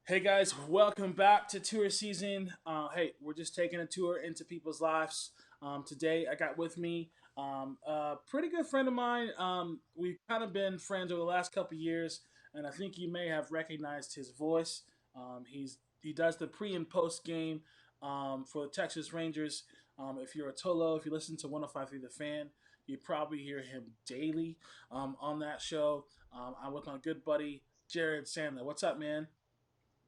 Hey guys, welcome back to tour season. Hey, we're just taking a tour into people's lives. Today, I got with me a pretty good friend of mine. We've kind of been friends over the last couple of years, and I think you may have recognized his voice. He does the pre and post game for the Texas Rangers. If you're a Tolo, if you listen to 105.3 The Fan, you probably hear him daily on that show. I'm with my good buddy Jared Sandler. What's up, man?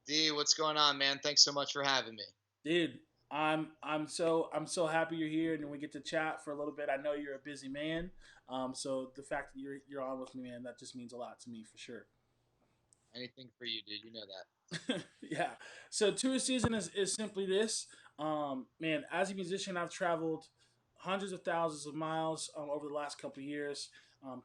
D, what's going on, man? Thanks so much for having me. Dude, I'm so happy you're here and we get to chat for a little bit. I know you're a busy man, so the fact that you're on with me, man, that just means a lot to me for sure. Anything for you, dude. You know that. Yeah. So tour season is simply this. Man, as a musician, I've traveled hundreds of thousands of miles over the last couple of years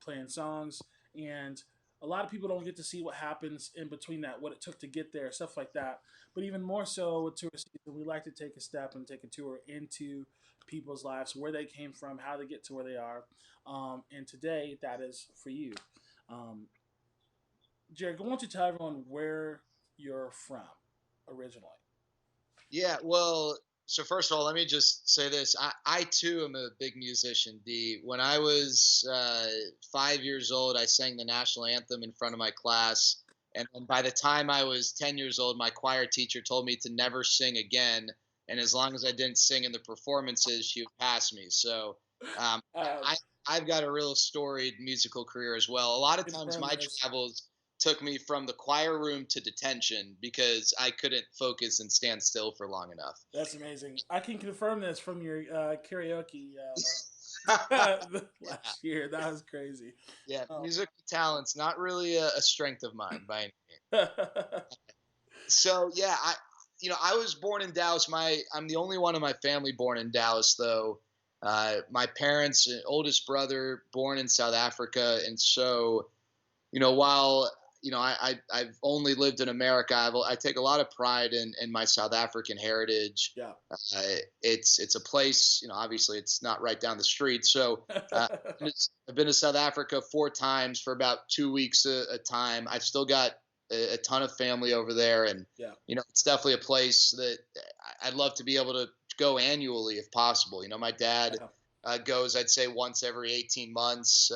playing songs, and a lot of people don't get to see what happens in between that, what it took to get there, stuff like that. But even more so with tour season, we like to take a step and take a tour into people's lives, where they came from, how they get to where they are. And today, that is for you. Um, Jared, why don't you tell everyone where you're from originally? Yeah, well, so first of all, let me just say this. I too am a big musician, D. When I was 5 years old, I sang the national anthem in front of my class. And then by the time I was 10 years old, my choir teacher told me to never sing again. And as long as I didn't sing in the performances, she would pass me. So Uh, I, I've got a real storied musical career as well. A lot of times Confirm my this. travels took me from the choir room to detention because I couldn't focus and stand still for long enough. That's amazing. I can confirm this from your karaoke Yeah, last year. That was crazy. yeah, Um, musical talent's not really a strength of mine by any means. So yeah, I was born in Dallas. I'm the only one in my family born in Dallas, though. My parents, oldest brother, born in South Africa, and so while I've only lived in America, I take a lot of pride in my South African heritage. yeah. It's a place, obviously it's not right down the street. So uh, I've been to South Africa 4 times for about 2 weeks a time. I've still got a ton of family over there, and Yeah. it's definitely a place that I'd love to be able to go annually if possible. My dad Yeah. goes, I'd say, once every 18 months.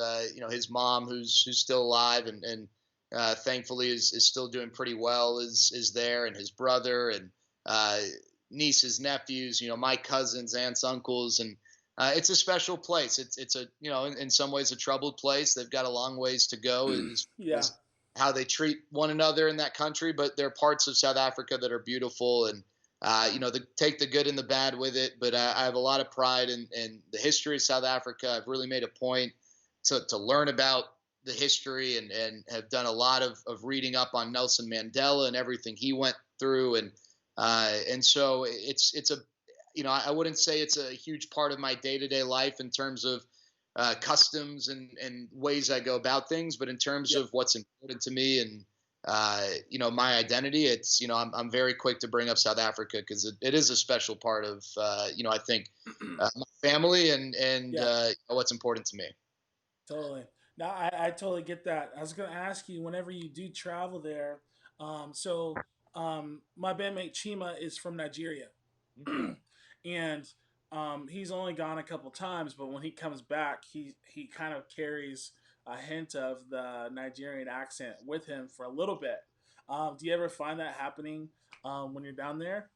His mom, who's still alive and thankfully is still doing pretty well, is there, and his brother and uh, nieces, nephews, my cousins, aunts, uncles, and it's a special place. It's a in some ways a troubled place. They've got a long ways to go Yeah. as how they treat one another in that country, but there are parts of South Africa that are beautiful, and take the good and the bad with it. But I have a lot of pride in the history of South Africa. I've really made a point to learn about the history and have done a lot of reading up on Nelson Mandela and everything he went through. And so it's a, I wouldn't say it's a huge part of my day to day life in terms of customs and ways I go about things, but in terms Yeah. of what's important to me and my identity, it's I'm very quick to bring up South Africa because it is a special part of I think my family and Yeah. what's important to me. Totally. Now I totally get that. I was gonna ask you whenever you do travel there. My bandmate Chima is from Nigeria, and he's only gone a couple times. But when he comes back, he kind of carries a hint of the Nigerian accent with him for a little bit. Do you ever find that happening when you're down there?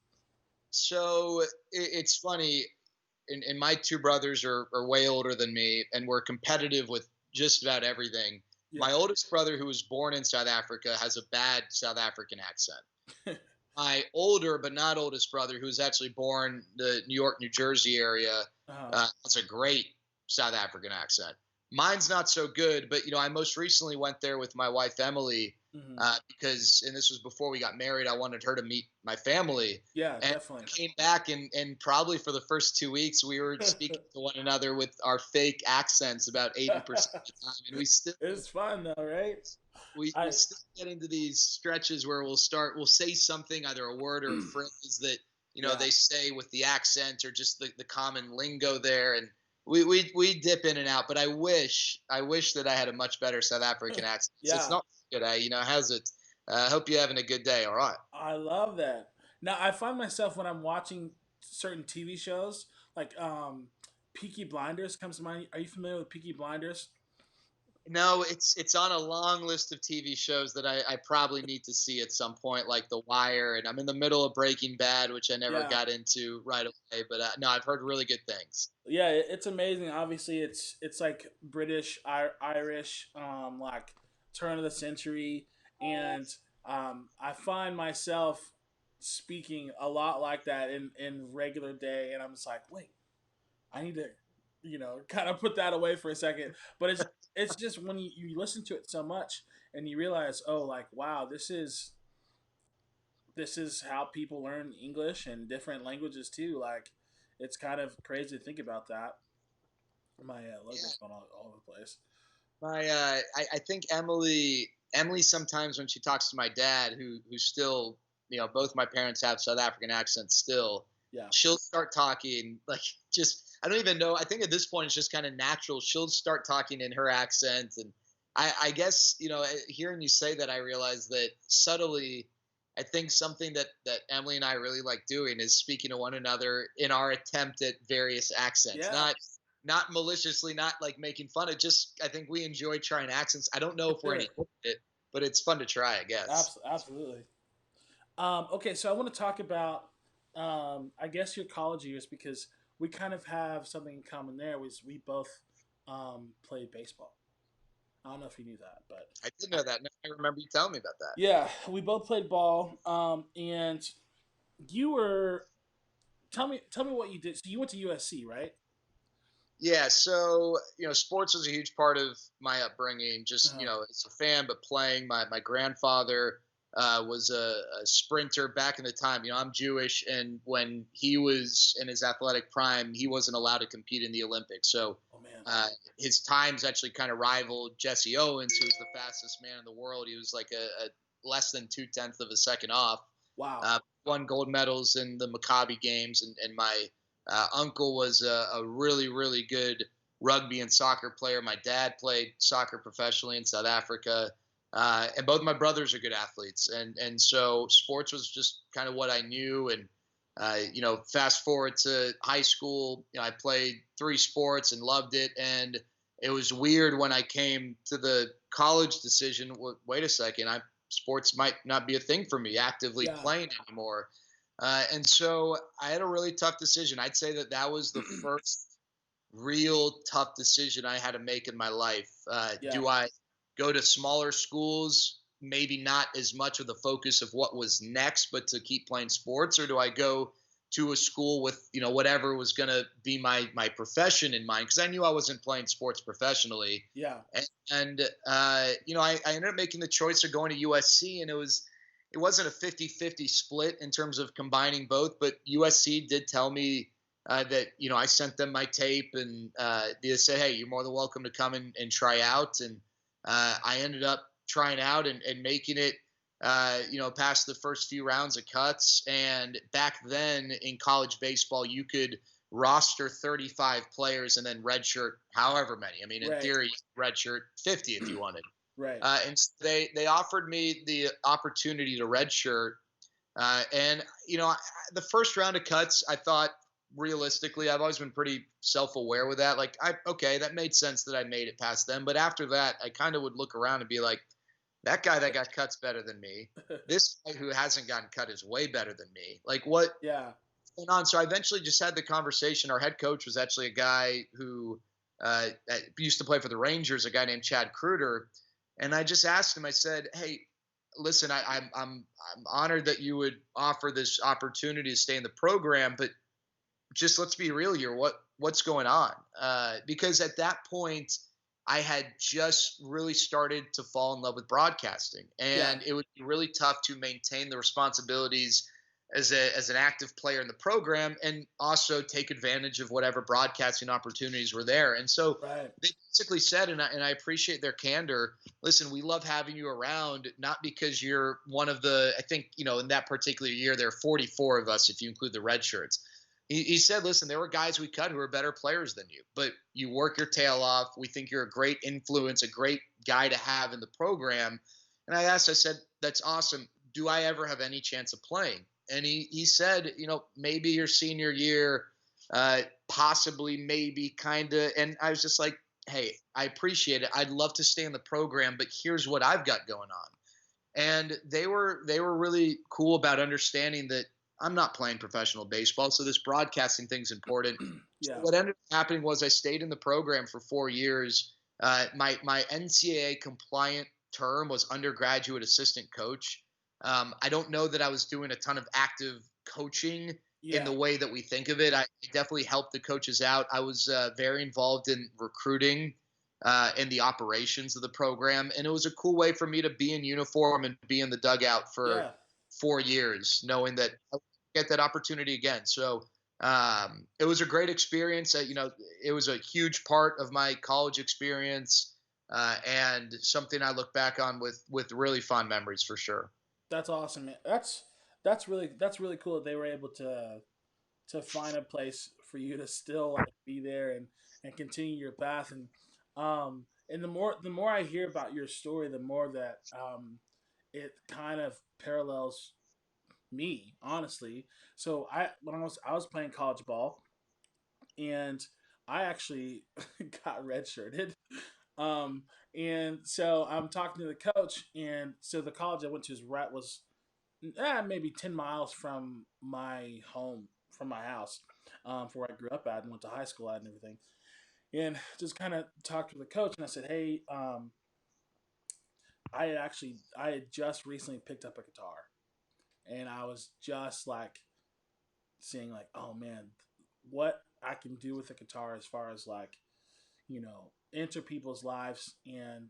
So it's funny. And my two brothers are way older than me, and we're competitive with just about everything. Yeah. My oldest brother, who was born in South Africa, has a bad South African accent. My older but not oldest brother, who was actually born the New York, New Jersey area, uh, has a great South African accent. Mine's not so good, but I most recently went there with my wife Emily hmm because, and this was before we got married. I wanted her to meet my family, Yeah, and definitely. came back and probably for the first 2 weeks we were speaking to one another with our fake accents about 80% of the time, and It's fun though, right? we I still get into these stretches where we'll say something, either a word or a phrase that yeah. they say with the accent or just the common lingo there, and we dip in and out. But I wish that I had a much better South African accent. It's Yeah. not good. How's it? I hope you're having a good day. All right. I love that. Now I find myself when I'm watching certain TV shows, like Peaky Blinders comes to mind. Are you familiar with Peaky Blinders? No, it's on a long list of TV shows that I probably need to see at some point, like The Wire, and I'm in the middle of Breaking Bad, which I never Yeah, got into right away. But no, I've heard really good things. yeah, it's amazing. Obviously, it's like British, Irish, like turn of the century, and I find myself speaking a lot like that in regular day, and I'm just like, wait, I need to, kind of put that away for a second. But it's just when you listen to it so much and you realize, oh, like wow, this is how people learn English and different languages too. Like, it's kind of crazy to think about that. My Yeah, logo's going all over the place. I think Emily sometimes when she talks to my dad, who's still, both my parents have South African accents still. Yeah, She'll start talking like just I don't even know. I think at this point it's just kind of natural. She'll start talking in her accent, and I guess hearing you say that, I realize that subtly. I think something that Emily and I really like doing is speaking to one another in our attempt at various accents. yeah, Not maliciously, not like making fun of. Just I think we enjoy trying accents. I don't know if we're any sure, good at it, but it's fun to try, I guess. absolutely. Okay, so I want to talk about, I guess, your college years because we kind of have something in common there. Was we both played baseball. I don't know if you knew that, but I did know that. Now I remember you telling me about that. yeah, we both played ball. And you were tell me what you did. So you went to USC, right? Yeah, so sports was a huge part of my upbringing. Just Uh, as a fan, but playing. My grandfather was a sprinter back in the time. I'm Jewish, and when he was in his athletic prime, he wasn't allowed to compete in the Olympics. So oh man, uh, his times actually kind of rivaled Jesse Owens, who was the fastest man in the world. He was like a less than 2/10 of a second off. wow, Won gold medals in the Maccabi games, and my uncle was a really, really good rugby and soccer player. My dad played soccer professionally in South Africa, and both my brothers are good athletes. And so sports was just kind of what I knew. And fast forward to high school, I played 3 sports and loved it. And it was weird when I came to the college decision. Wait a second, sports might not be a thing for me actively yeah, playing anymore. And so I had a really tough decision. I'd say that was the first real tough decision I had to make in my life. yeah, Do I go to smaller schools, maybe not as much of the focus of what was next, but to keep playing sports, or do I go to a school with whatever was going to be my profession in mind? Because I knew I wasn't playing sports professionally, yeah, and I ended up making the choice of going to USC, and it wasn't a 50-50 split in terms of combining both, but USC did tell me that I sent them my tape, and they said, "Hey, you're more than welcome to come and try out." And I ended up trying out and making it, past the first few rounds of cuts. And back then in college baseball, you could roster 35 players and then redshirt however many. I mean, in right, theory, redshirt 50 if you wanted. right, And they offered me the opportunity to redshirt, and the first round of cuts, I thought realistically, I've always been pretty self-aware with that. Like, okay, that made sense that I made it past them. But after that, I kind of would look around and be like, that guy that got cut's better than me. This guy who hasn't gotten cut is way better than me. Like, what's yeah, going on? So I eventually just had the conversation. Our head coach was actually a guy who used to play for the Rangers, a guy named Chad Kruder. And I just asked him, I said, "Hey, listen, I'm honored that you would offer this opportunity to stay in the program, but just let's be real here. What's going on?" Because at that point, I had just really started to fall in love with broadcasting, yeah, and it would be really tough to maintain the responsibilities as an active player in the program and also take advantage of whatever broadcasting opportunities were there. And so right, they basically said, and I appreciate their candor. Listen, we love having you around, not because you're one of the. I think in that particular year there are 44 of us if you include the red shirts. He said, "Listen, there were guys we cut who are better players than you, but you work your tail off. We think you're a great influence, a great guy to have in the program." And I said, "That's awesome. do I ever have any chance of playing? And he said, maybe your senior year, possibly, maybe, kind of. And I was just like, hey, I appreciate it. I'd love to stay in the program, but here's what I've got going on. And they were really cool about understanding that I'm not playing professional baseball, so this broadcasting thing's important. So Yeah. what ended up happening was I stayed in the program for 4 years. My NCAA compliant term was undergraduate assistant coach. I don't know that I was doing a ton of active coaching in Yeah. the way that we think of it. I definitely helped the coaches out. I was very involved in recruiting in the operations of the program. And it was a cool way for me to be in uniform and be in the dugout for Yeah. 4 years, knowing that I would get that opportunity again. So it was a great experience. It was a huge part of my college experience, and something I look back on with really fond memories for sure. That's awesome, man. That's really cool that they were able to find a place for you to still like be there and continue your path. And the more I hear about your story, the more that it kind of parallels me, honestly. So when I was playing college ball, and I actually got redshirted. Um, and so I'm talking to the coach, and so the college I went to was maybe 10 miles from my home, from my house, from where I grew up at and went to high school at and everything. And just kind of talked to the coach, and I said, "Hey, I had just recently picked up a guitar, and I was just like seeing like, oh man, what I can do with a guitar as far as like enter people's lives and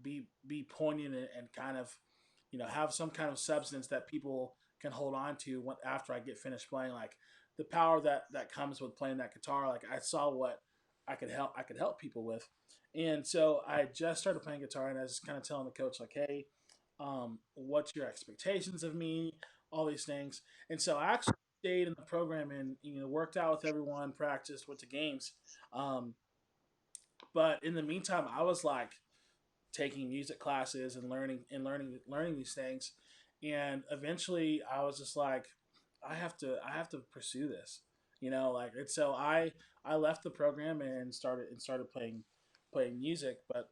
be poignant and kind of have some kind of substance that people can hold on to after I get finished playing. Like the power that comes with playing that guitar. Like I saw what I could help people with, and so I just started playing guitar, and I was just kind of telling the coach like, hey, what's your expectations of me? All these things, and so I actually stayed in the program and worked out with everyone, practiced, went to games. Um, but in the meantime, I was like taking music classes and learning these things, and eventually I was just like, I have to pursue this, like. And so I left the program and started playing music. But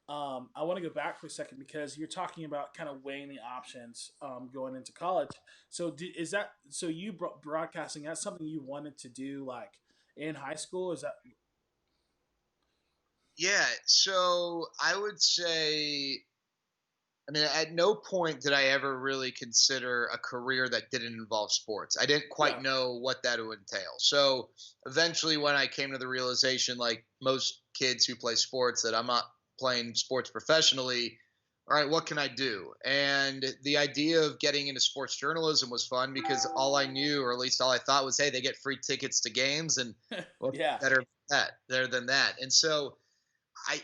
I want to go back for a second because you're talking about kind of weighing the options going into college. So is that so you broadcasting? That's something you wanted to do like in high school? Is that Yeah, so I would say, I mean, at no point did I ever really consider a career that didn't involve sports. I didn't quite yeah, know what that would entail. So eventually, when I came to the realization, like most kids who play sports, that I'm not playing sports professionally, all right, what can I do? And the idea of getting into sports journalism was fun because all I knew, or at least all I thought, was, hey, they get free tickets to games, and what's yeah, better than that? And so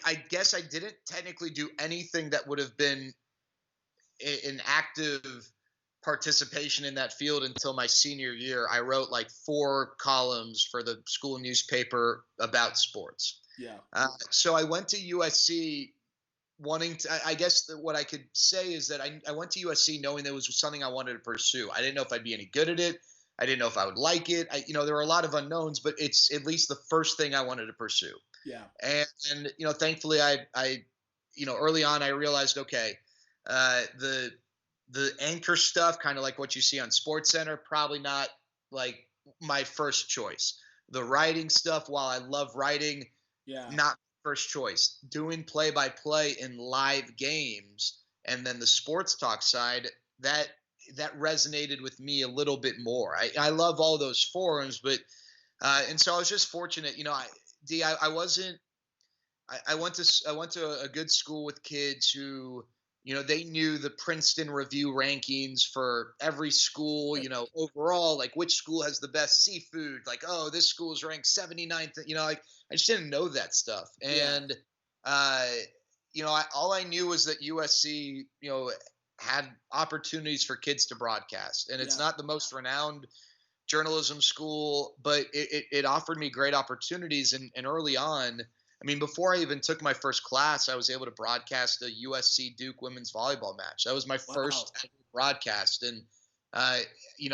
I guess I didn't technically do anything that would have been an active participation in that field until my senior year. I wrote like 4 columns for the school newspaper about sports. yeah, So I went to USC wanting to. I guess what I could say is that I went to USC knowing that it was something I wanted to pursue. I didn't know if I'd be any good at it. I didn't know if I would like it. There were a lot of unknowns, but it's at least the first thing I wanted to pursue. yeah, And thankfully, early on, I realized, okay, the anchor stuff, kind of like what you see on Sports Center, probably not like my first choice. The writing stuff, while I love writing, yeah. not first choice. Doing play by play in live games, and then the sports talk side, that resonated with me a little bit more. I love all those forums, but and so I was just fortunate. I wasn't. I went to a good school with kids who, they knew the Princeton Review rankings for every school, overall, like which school has the best seafood, like, oh, this school is ranked 79th, like I just didn't know that stuff. Yeah, And all I knew was that USC, had opportunities for kids to broadcast, and it's yeah, not the most renowned journalism school, but it offered me great opportunities. And early on, I mean, before I even took my first class, I was able to broadcast a USC Duke women's volleyball match. That was my wow, first broadcast. And uh,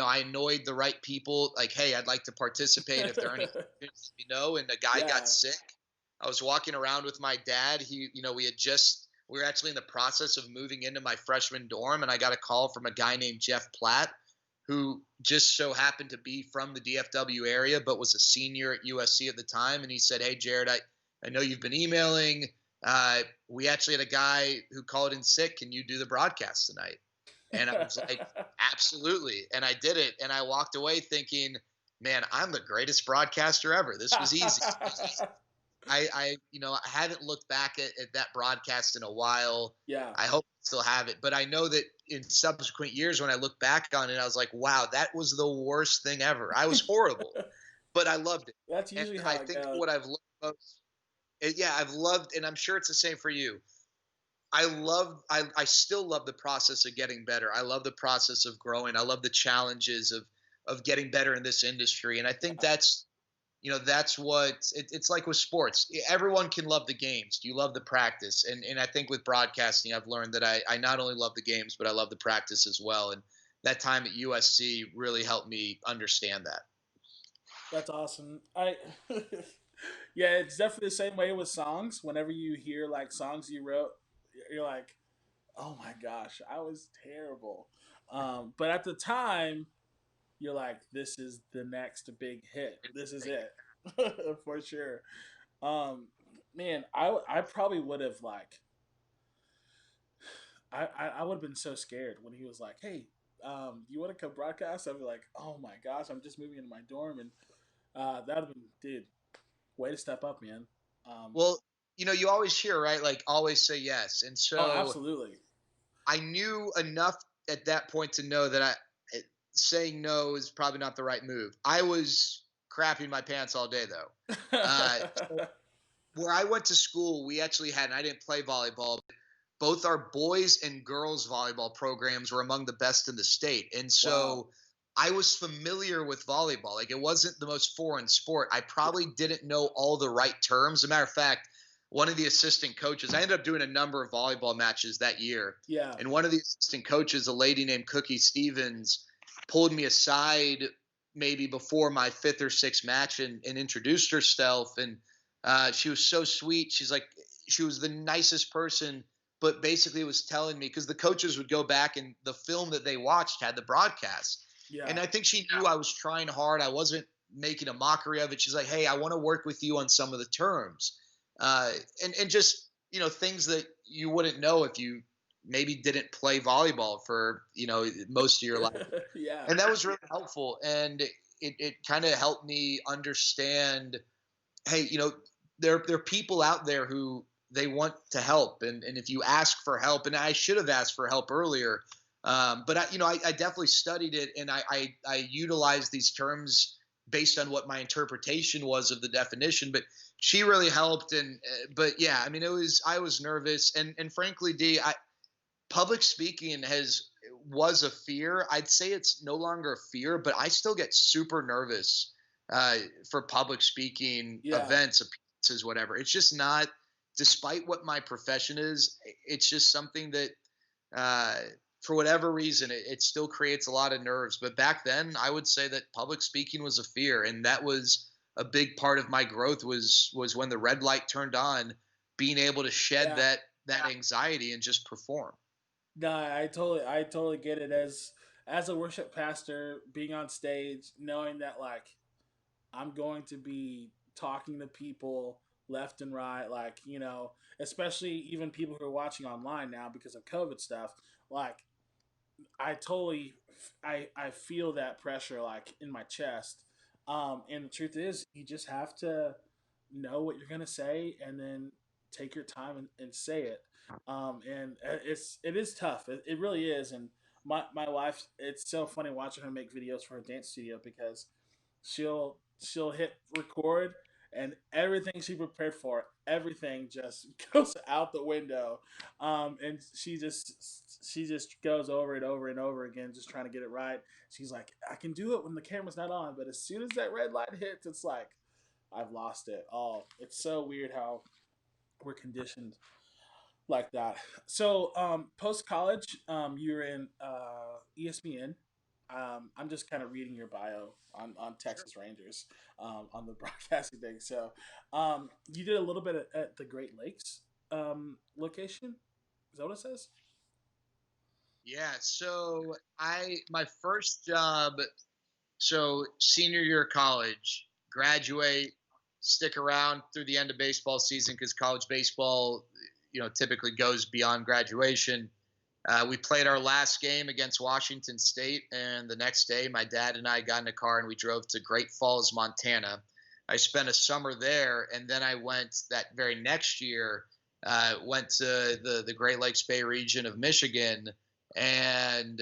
I annoyed the right people. Like, hey, I'd like to participate. If there are any questions, let me know. And a guy got Yeah. sick. I was walking around with my dad. We were actually in the process of moving into my freshman dorm, and I got a call from a guy named Jeff Platt, who just so happened to be from the DFW area, but was a senior at USC at the time. And he said, "Hey, Jared, I know you've been emailing. We actually had a guy who called in sick. Can you do the broadcast tonight?" And I was like, "Absolutely." And I did it. And I walked away thinking, man, I'm the greatest broadcaster ever. This was easy. I haven't looked back at that broadcast in a while. Yeah. I hope I still have it, but I know that in subsequent years, when I look back on it, I was like, wow, that was the worst thing ever. I was horrible, but I loved it. That's And usually I how it think goes. what I've loved most, yeah, I've loved, and I'm sure it's the same for you. I still love the process of getting better. I love the process of growing. I love the challenges of getting better in this industry. And I think Yeah. that's what it's like with sports. Everyone can love the games. You love the practice. And I think with broadcasting, I've learned that I not only love the games, but I love the practice as well. And that time at USC really helped me understand that. That's awesome. I yeah, it's definitely the same way with songs. Whenever you hear like songs you wrote, you're like, "Oh my gosh, I was terrible." But at the time, you're like, "This is the next big hit. This is it for sure." Um, Man, I probably would have like I would have been so scared when he was like, "Hey, you want to come broadcast?" I'd be like, "Oh my gosh, I'm just moving into my dorm," and that would have been, dude, way to step up, man. Um, Well, you always hear, right? Like, always say yes. And oh, so absolutely. I knew enough at that point to know that saying no is probably not the right move. I was crapping my pants all day though. Uh, where I went to school, we actually had, and I didn't play volleyball, but both our boys and girls volleyball programs were among the best in the state. And Wow. so I was familiar with volleyball. Like, it wasn't the most foreign sport. I Yeah. probably didn't know all the right terms. As a matter of fact, one of the assistant coaches, I ended up doing a number of volleyball matches that year. Yeah. And one of the assistant coaches, a lady named Cookie Stevens, pulled me aside maybe before my fifth or sixth match and introduced herself. And she was so sweet. She was the nicest person, but basically was telling me, because the coaches would go back and the film that they watched had the broadcast. And Yeah. I think she knew I was trying hard. I wasn't making a mockery of it. She's like, "Hey, I want to work with you on some of the terms." Uh, and just, things that you wouldn't know if you maybe didn't play volleyball for, most of your life. Yeah. And that was really helpful. And it kind of helped me understand, hey, there are people out there who they want to help, and if you ask for help, and I should have asked for help earlier, but I definitely studied it, and I utilized these terms based on what my interpretation was of the definition. But she really helped, and but yeah, I mean, I was nervous, and frankly, public speaking has was a fear. I'd say it's no longer a fear, but I still get super nervous uh, for public speaking Yeah. events, appearances, whatever. It's just not, despite what my profession is, it's just something that, uh, for whatever reason, it still creates a lot of nerves. But back then, I would say that public speaking was a fear, and that was a big part of my growth. Was when the red light turned on, being able to shed Yeah. that anxiety and just perform. No, I totally get it. As a worship pastor, being on stage, knowing that like I'm going to be talking to people left and right, like, especially even people who are watching online now because of COVID stuff. Like, I totally, I feel that pressure like in my chest. And the truth is, you just have to know what you're gonna say and then take your time and say it. And it is tough. It really is. And my wife, it's so funny watching her make videos for her dance studio because she'll hit record and everything she prepared for, everything just goes out the window. And she just goes over it over and over again, just trying to get it right. She's like, I can do it when the camera's not on, but as soon as that red light hits, it's like I've lost it. Oh, it's so weird how we're conditioned like that. So, post college, you were in ESPN. I'm just kind of reading your bio on Texas Rangers on the broadcasting thing. So you did a little bit at the Great Lakes location. Is that what it says? Yeah. So my first job, so senior year of college, graduate, stick around through the end of baseball season because college baseball, typically goes beyond graduation. We played our last game against Washington State, and the next day, my dad and I got in a car and we drove to Great Falls, Montana. I spent a summer there, and then I went that very next year. Went to the Great Lakes Bay region of Michigan, and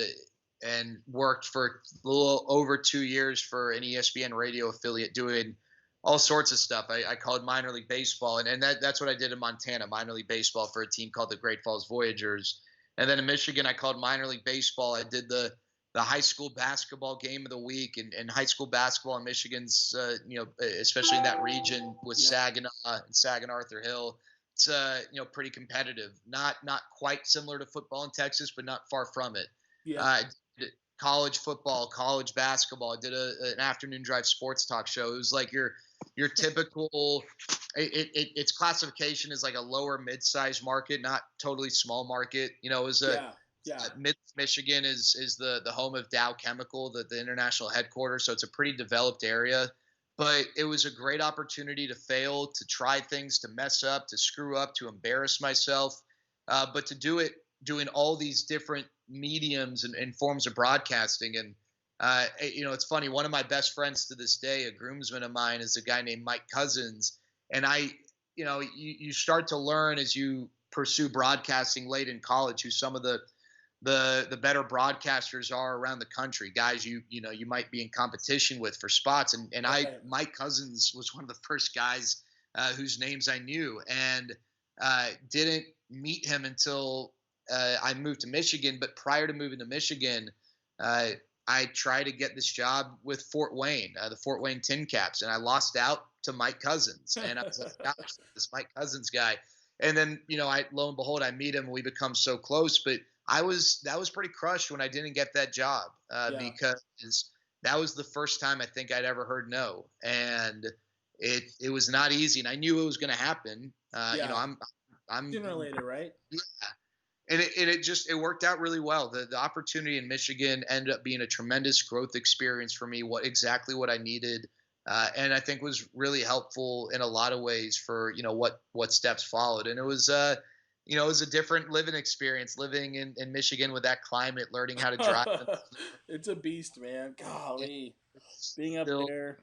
worked for a little over 2 years for an ESPN radio affiliate doing all sorts of stuff. I called minor league baseball, and that's what I did in Montana, minor league baseball for a team called the Great Falls Voyagers. And then in Michigan, I called minor league baseball. I did the high school basketball game of the week, and high school basketball in Michigan's, especially in that region with Yeah, Saginaw Arthur Hill. It's pretty competitive. Not quite similar to football in Texas, but not far from it. yeah, I did college football, college basketball. I did an afternoon drive sports talk show. It was like your typical. Its classification is like a lower mid-sized market, not totally small market. It was a yeah, yeah, Mid Michigan is the home of Dow Chemical, the international headquarters. So it's a pretty developed area. But it was a great opportunity to fail, to try things, to mess up, to screw up, to embarrass myself, but to do it doing all these different mediums and forms of broadcasting. And it's funny. One of my best friends to this day, a groomsman of mine, is a guy named Mike Cousins. And you start to learn as you pursue broadcasting late in college who some of the better broadcasters are around the country, guys you might be in competition with for spots. And I right. Mike Cousins was one of the first guys whose names I knew, and didn't meet him until I moved to Michigan. But prior to moving to Michigan, uh, I tried to get this job with Fort Wayne, the Fort Wayne Tin Caps, and I lost out to Mike Cousins. And I was like, gosh, this Mike Cousins guy. And then, I lo and behold, I meet him and we become so close. But that was pretty crushed when I didn't get that job, Yeah, because that was the first time I think I'd ever heard no, and it was not easy, and I knew it was going to happen. yeah. I'm Sooner or later, right? Yeah, and it worked out really well. The opportunity in Michigan ended up being a tremendous growth experience for me. Exactly what I needed, and I think was really helpful in a lot of ways for what steps followed. And it was a different living experience, living in Michigan with that climate, learning how to drive. It's a beast, man. Golly, It's being up still, there.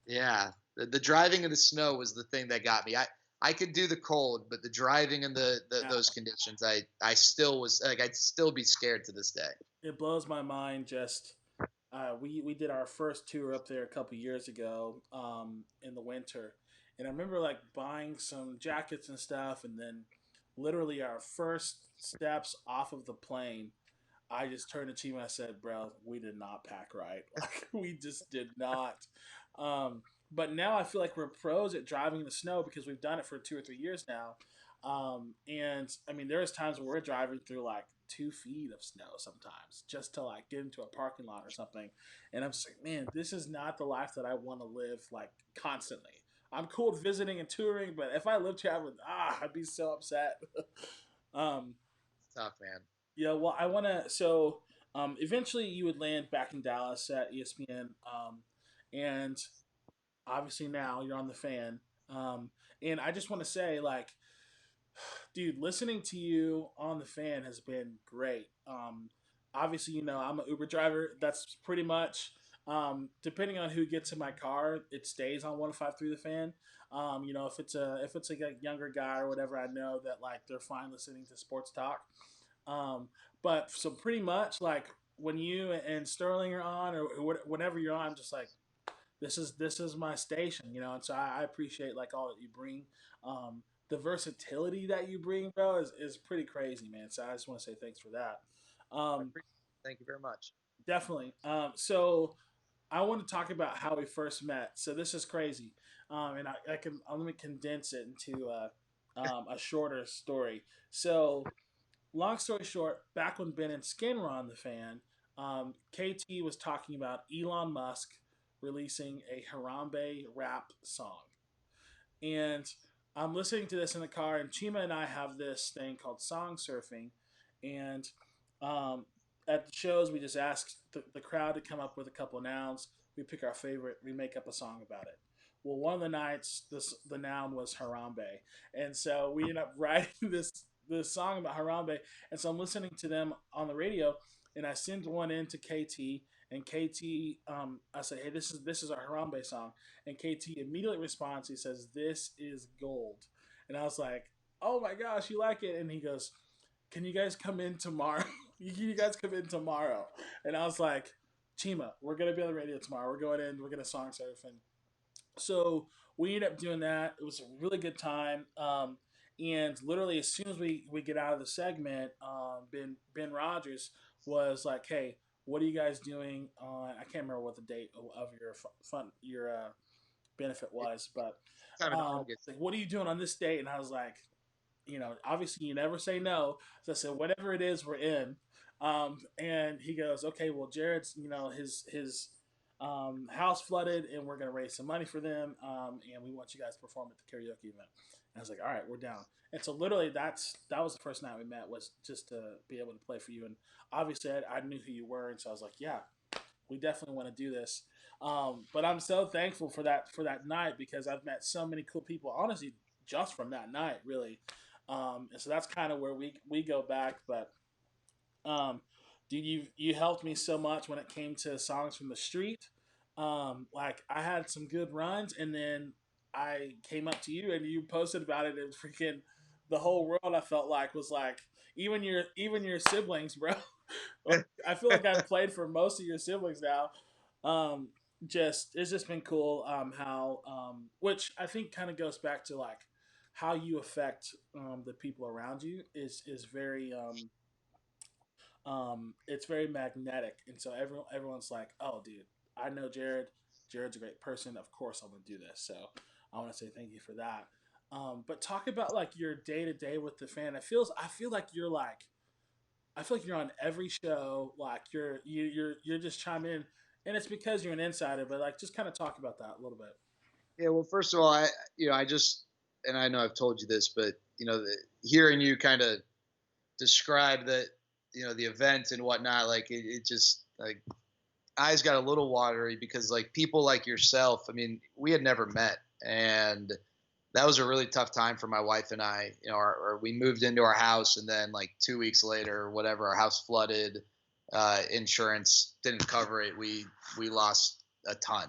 yeah, the driving in the snow was the thing that got me. I could do the cold, but the driving in Yeah, those conditions, I still was like, I'd still be scared to this day. it blows my mind. Just we did our first tour up there a couple years ago in the winter, and I remember like buying some jackets and stuff, and then literally our first steps off of the plane, I just turned to Team and I said, "Bro, we did not pack right. Like we just did not." But now I feel like we're pros at driving in the snow because we've done it for 2 or 3 years now. And I mean, there's times where we're driving through like 2 feet of snow sometimes just to like get into a parking lot or something. And I'm just like, man, this is not the life that I want to live like constantly. I'm cool with visiting and touring, but if I lived here, I'd be so upset. um, It's tough, man. yeah, well, I want to. So, eventually, you would land back in Dallas at ESPN, and obviously now you're on the fan. And I just want to say, like, dude, listening to you on the fan has been great. Obviously, I'm an Uber driver. That's pretty much, depending on who gets in my car, it stays on 105 through the fan. If it's like a younger guy or whatever, I know that like they're fine listening to sports talk. Um, but so pretty much like when you and Sterling are on or whenever you're on, I'm just like this is my station, and so I appreciate like all that you bring. The versatility that you bring, bro, is pretty crazy, man. So I just want to say thanks for that. I Um, appreciate it. Thank you very much. definitely. So I want to talk about how we first met. So this is crazy, and I can let me condense it into a shorter story. So long story short, back when Ben and Skin were on the fan, KT was talking about Elon Musk releasing a Harambe rap song. And I'm listening to this in the car, and Chima and I have this thing called song surfing. And um, at the shows, we just ask the crowd to come up with a couple nouns. We pick our favorite, we make up a song about it. Well, one of the nights, the noun was Harambe. And so we ended up writing this song about Harambe. And so I'm listening to them on the radio, and I send one in to KT. And KT, I say, hey, this is our Harambe song. And KT immediately responds. He says, "This is gold." And I was like, "Oh my gosh, you like it?" And he goes, "Can you guys come in tomorrow? You guys come in tomorrow?" And I was like, "Chima, we're gonna be on the radio tomorrow. We're going in. We're gonna song surf." And so we ended up doing that. It was a really good time. And literally, as soon as we get out of the segment, Ben Rogers was like, "Hey, what are you guys doing on?" I can't remember what the date of your fun your benefit was, but Time in August. like, what are you doing on this date? And I was like, obviously you never say no. So I said, whatever it is, we're in. And he goes, okay, well, Jared's, his house flooded, and we're gonna raise some money for them, and we want you guys to perform at the karaoke event. And I was like, all right, we're down. And so literally, that was the first night we met, was just to be able to play for you. And obviously, I knew who you were, and so I was like, yeah, we definitely want to do this. But I'm so thankful for that night, because I've met so many cool people. Honestly, just from that night, really. And so that's kind of where we go back. But dude, you helped me so much when it came to songs from the street. Like, I had some good runs, and then I came up to you and you posted about it, and freaking the whole world, I felt like, was like, even your siblings, bro. Like, I feel like I've played for most of your siblings now. Um, just it's just been cool, how, which I think kind of goes back to, like, how you affect the people around you is very, it's very magnetic. And so everyone's like, oh, dude, I know Jared. Jared's a great person. Of course, I'm gonna do this. So I want to say thank you for that. But talk about, like, your day to day with the fan. I feel like you're like I feel like you're on every show. Like, you're just chiming in, and it's because you're an insider. But, like, just kind of talk about that a little bit. Yeah, well, first of all, I just, and I know I've told you this, but hearing you kind of describe that, the event and whatnot, like it just like eyes got a little watery, because like people like yourself, I mean, we had never met, and that was a really tough time for my wife and I. We moved into our house, and then like 2 weeks later, or whatever, our house flooded. Insurance didn't cover it. We lost a ton,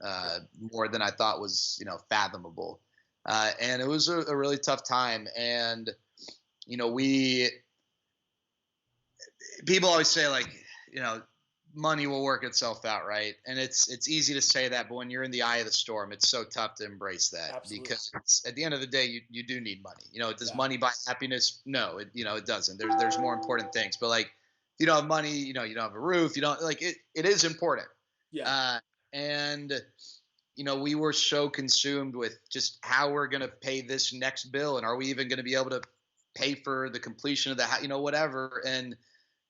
Yeah. more than I thought was fathomable, and it was a really tough time. And we people always say, like, you know money will work itself out, right? And it's easy to say that, but when you're in the eye of the storm, it's so tough to embrace that, Absolutely. because at the end of the day, you do need money. Does Yeah. money buy happiness? No, it doesn't. There's more important things. But like, if you don't have money, you don't have a roof, you don't, like, it is important. Yeah. Uh and we were so consumed with just how we're going to pay this next bill, and are we even going to be able to pay for the completion of the whatever. And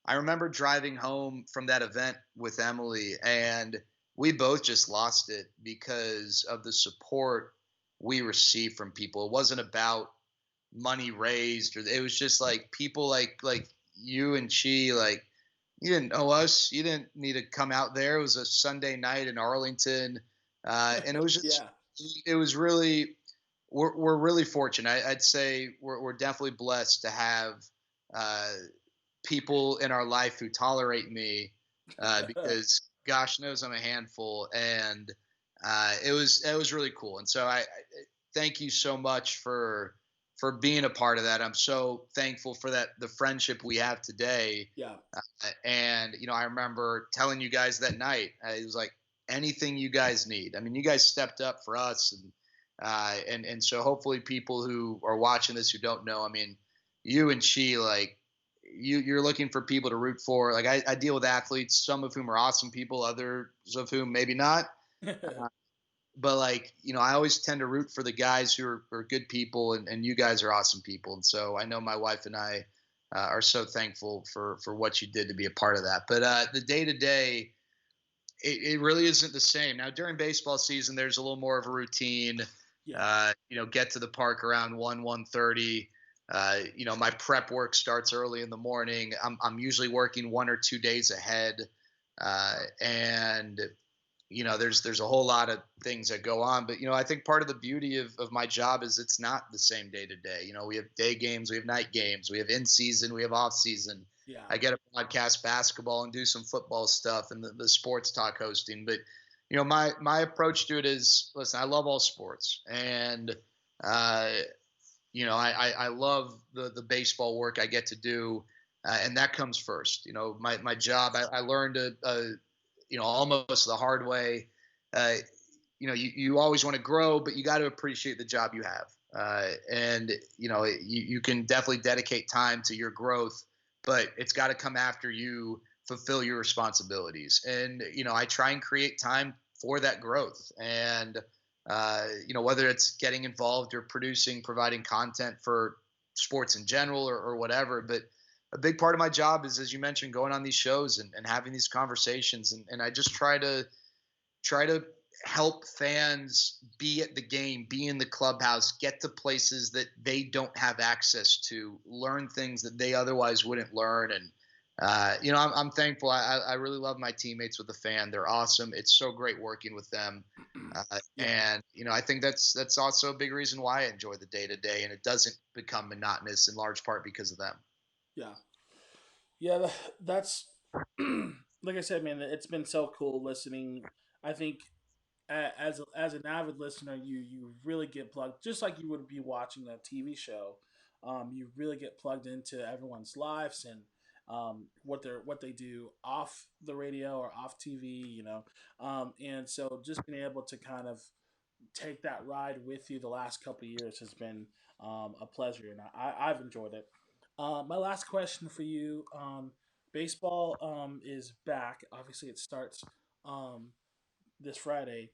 I remember driving home from that event with Emily, and we both just lost it because of the support we received from people. It wasn't about money raised, or it was just like people like you and she, like, you didn't know us, you didn't need to come out there. It was a Sunday night in Arlington, and it was just, Yeah. it was really, we're really fortunate. I'd say we're definitely blessed to have uh, people in our life who tolerate me, because gosh knows I'm a handful. And it was really cool. And so I thank you so much for being a part of that. I'm so thankful for that, the friendship we have today. Yeah. And I remember telling you guys that night, it was like, anything you guys need. I mean, you guys stepped up for us. And so hopefully people who are watching this who don't know, I mean, you and she, like, you're looking for people to root for. Like, I deal with athletes, some of whom are awesome people, others of whom maybe not. But like, I always tend to root for the guys who are good people, and you guys are awesome people. And so I know my wife and I are so thankful for what you did to be a part of that. But the day to day, it really isn't the same. Now during baseball season, there's a little more of a routine. Yeah. Get to the park around 1:30. My prep work starts early in the morning. I'm usually working 1 or 2 days ahead, and there's a whole lot of things that go on. But I think part of the beauty of my job is it's not the same day to day. We have day games, we have night games, we have in season, we have off season. Yeah. I get to podcast basketball and do some football stuff and the sports talk hosting. But my approach to it is, listen, I love all sports, and uh, I love the baseball work I get to do, and that comes first. My job, I learned almost the hard way. Uh, you always want to grow, but you got to appreciate the job you have. And you can definitely dedicate time to your growth, but it's got to come after you fulfill your responsibilities. And I try and create time for that growth. And whether it's getting involved or producing, providing content for sports in general or whatever. But a big part of my job is, as you mentioned, going on these shows and having these conversations. And I just try to help fans be at the game, be in the clubhouse, get to places that they don't have access to, learn things that they otherwise wouldn't learn. And I'm thankful. I really love my teammates with the fan. They're awesome. It's so great working with them. Yeah. And I think that's also a big reason why I enjoy the day to day, and it doesn't become monotonous in large part because of them. Yeah. Yeah. That's like I said, man. It's been so cool listening. I think as an avid listener, you really get plugged, just like you would be watching a TV show. You really get plugged into everyone's lives and what they do off the radio or off TV. And so just being able to kind of take that ride with you the last couple of years has been a pleasure, and I've enjoyed it. My last question for you: baseball is back. Obviously, it starts um, this Friday.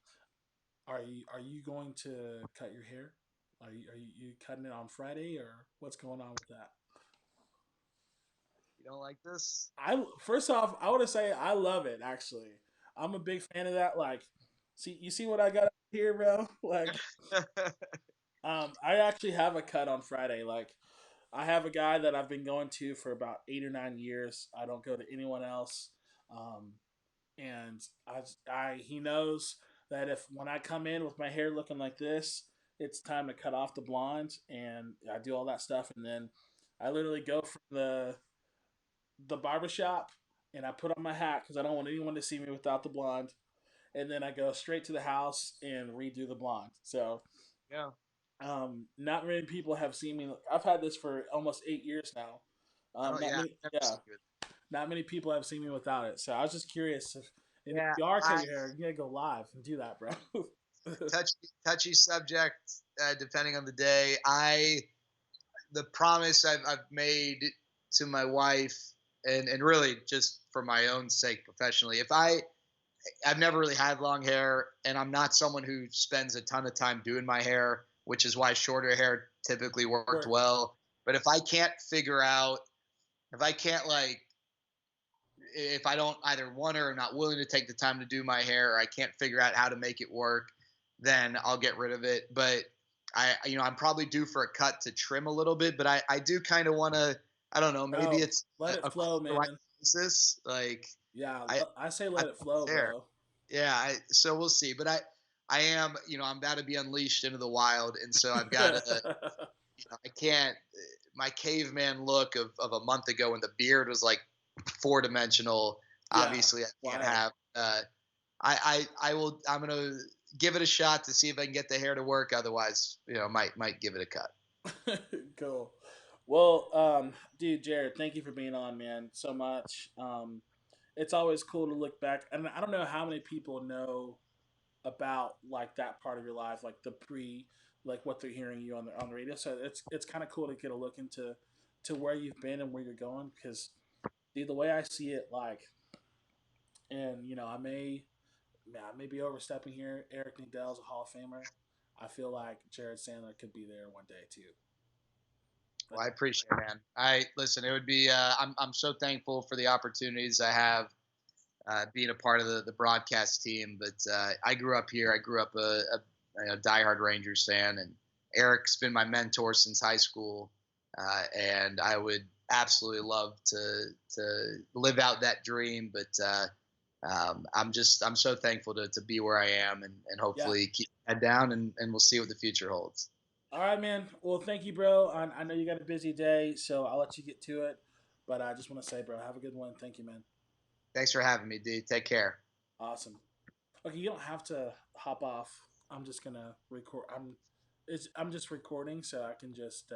Are you going to cut your hair? Are you cutting it on Friday, or what's going on with that? You don't like this? I first off, I want to say I love it. Actually, I'm a big fan of that. Like, see what I got here, bro. Like, I actually have a cut on Friday. Like, I have a guy that I've been going to for about 8 or 9 years. I don't go to anyone else. Um, and he knows that if when I come in with my hair looking like this, it's time to cut off the blonde, and I do all that stuff, and then I literally go from the barbershop and I put on my hat because I don't want anyone to see me without the blonde, and then I go straight to the house and redo the blonde. So Yeah. not many people have seen me. I've had this for almost 8 years now. I don't. Not Yeah, many, I've never yeah, seen you. not many people have seen me without it. So I was just curious if, and if Yeah, you are I cutting your hair, you gotta go live and do that, bro. touchy subject. Depending on the day, the promise I've made to my wife, and really just for my own sake professionally. If I've never really had long hair, and I'm not someone who spends a ton of time doing my hair, which is why shorter hair typically worked Work. well. But if I can't like, if I don't either want or not willing to take the time to do my hair, or I can't figure out how to make it work, then I'll get rid of it. But I'm probably due for a cut to trim a little bit, but I do kind of want to, I don't know, maybe Oh, it's let it a flow, quarter life man. basis. Like, Yeah, I, I say I let it flow, there. bro. Yeah. So we'll see, but I am, I'm about to be unleashed into the wild. And so I've got to, I can't, my caveman look of a month ago when the beard was like 4 dimensional. Yeah, Obviously, I can't wild. have. I will. I'm gonna give it a shot to see if I can get the hair to work. Otherwise, might give it a cut. Cool. Well, dude, Jared, thank you for being on, man, so much. It's always cool to look back, and I don't know how many people know about like that part of your life, like the pre, like what they're hearing you on the radio. So it's kind of cool to get a look into to where you've been and where you're going. Because the way I see it, like, and I may be overstepping here. Eric Nadell's a Hall of Famer. I feel like Jared Sandler could be there one day too. But Well, I appreciate it, man. I listen. It would be. I'm so thankful for the opportunities I have being a part of the broadcast team. But I grew up here. I grew up a diehard Rangers fan, and Eric's been my mentor since high school. And I would absolutely love to live out that dream. But I'm so thankful to be where I am, and yeah. hopefully keep my head down, and we'll see what the future holds. All right, man. Well, thank you, bro. I know you got a busy day, so I'll let you get to it. But I just want to say, bro, have a good one. Thank you, man. Thanks for having me, D. Take care. Awesome. Okay, you don't have to hop off. I'm just gonna record. I'm just recording, so I can just